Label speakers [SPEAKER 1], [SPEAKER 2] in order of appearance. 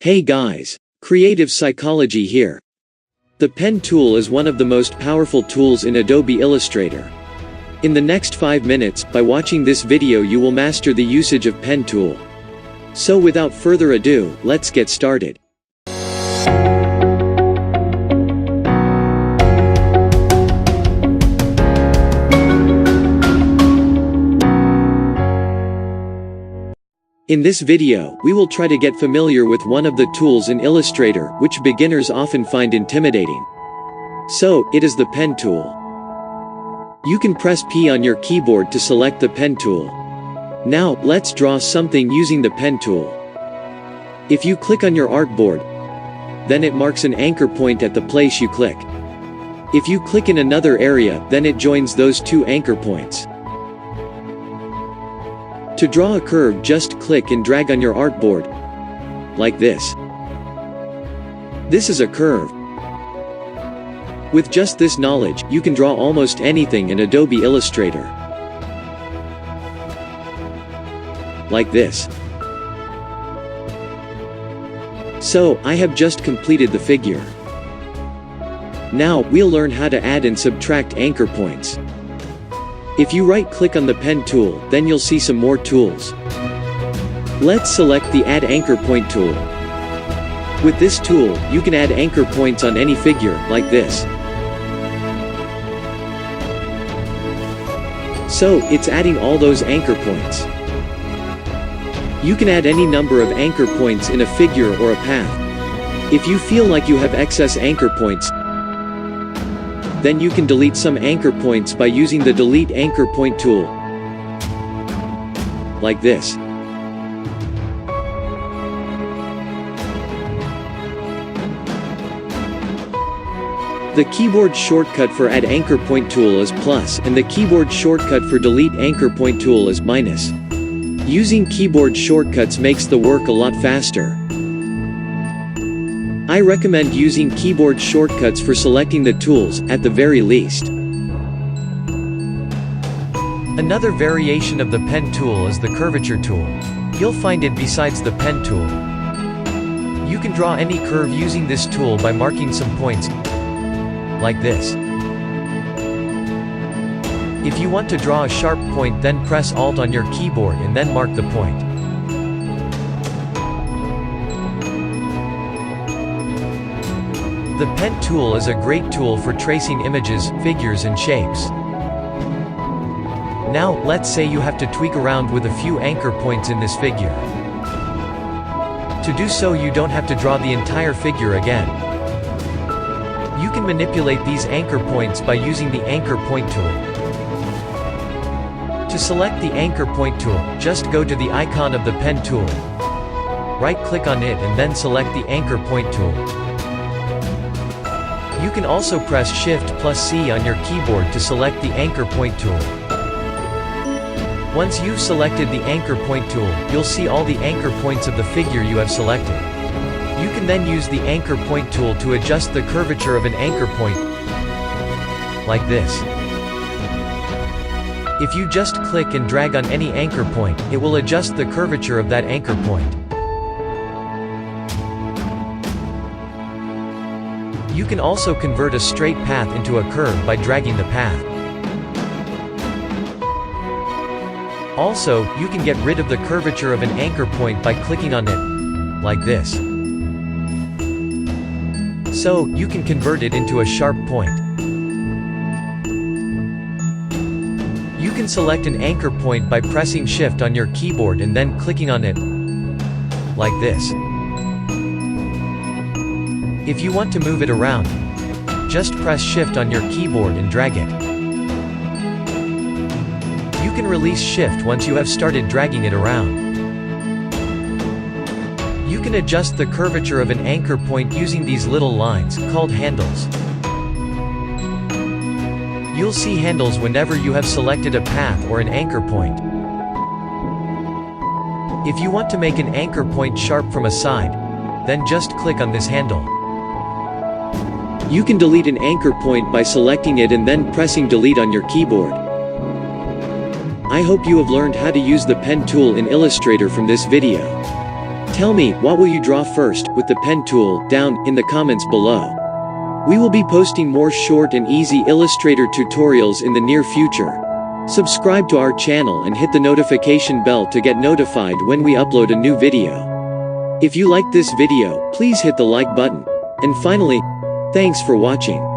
[SPEAKER 1] Hey guys, creative psychology here. The pen tool is one of the most powerful tools in Adobe Illustrator. In the next 5 minutes, by watching this video you will master the usage of pen tool. So without further ado, let's get started. In this video, we will try to get familiar with one of the tools in Illustrator, which beginners often find intimidating. So, it is the pen tool. You can press P on your keyboard to select the pen tool. Now, let's draw something using the pen tool. If you click on your artboard, then it marks an anchor point at the place you click. If you click in another area, then it joins those two anchor points. To draw a curve, just click and drag on your artboard. Like this. This is a curve. With just this knowledge, you can draw almost anything in Adobe Illustrator. Like this. So, I have just completed the figure. Now, we'll learn how to add and subtract anchor points. If you right-click on the pen tool, then you'll see some more tools. Let's select the Add Anchor Point tool. With this tool, you can add anchor points on any figure, like this. So, it's adding all those anchor points. You can add any number of anchor points in a figure or a path. If you feel like you have excess anchor points, then you can delete some anchor points by using the Delete Anchor Point tool. Like this. The keyboard shortcut for Add Anchor Point tool is plus, and the keyboard shortcut for Delete Anchor Point tool is minus. Using keyboard shortcuts makes the work a lot faster. I recommend using keyboard shortcuts for selecting the tools, at the very least. Another variation of the pen tool is the curvature tool. You'll find it besides the pen tool. You can draw any curve using this tool by marking some points, like this. If you want to draw a sharp point, then press Alt on your keyboard and then mark the point. The pen tool is a great tool for tracing images, figures and shapes. Now, let's say you have to tweak around with a few anchor points in this figure. To do so, you don't have to draw the entire figure again. You can manipulate these anchor points by using the Anchor Point tool. To select the Anchor Point tool, just go to the icon of the pen tool. Right-click on it and then select the Anchor Point tool. You can also press Shift+C on your keyboard to select the Anchor Point tool. Once you've selected the Anchor Point tool, you'll see all the anchor points of the figure you have selected. You can then use the Anchor Point tool to adjust the curvature of an anchor point, like this. If you just click and drag on any anchor point, it will adjust the curvature of that anchor point. You can also convert a straight path into a curve by dragging the path. Also, you can get rid of the curvature of an anchor point by clicking on it, like this. So, you can convert it into a sharp point. You can select an anchor point by pressing Shift on your keyboard and then clicking on it, like this. If you want to move it around, just press Shift on your keyboard and drag it. You can release Shift once you have started dragging it around. You can adjust the curvature of an anchor point using these little lines, called handles. You'll see handles whenever you have selected a path or an anchor point. If you want to make an anchor point sharp from a side, then just click on this handle. You can delete an anchor point by selecting it and then pressing Delete on your keyboard. I hope you have learned how to use the pen tool in Illustrator from this video. Tell me, what will you draw first, with the pen tool, down in the comments below. We will be posting more short and easy Illustrator tutorials in the near future. Subscribe to our channel and hit the notification bell to get notified when we upload a new video. If you liked this video, please hit the like button. And finally, thanks for watching.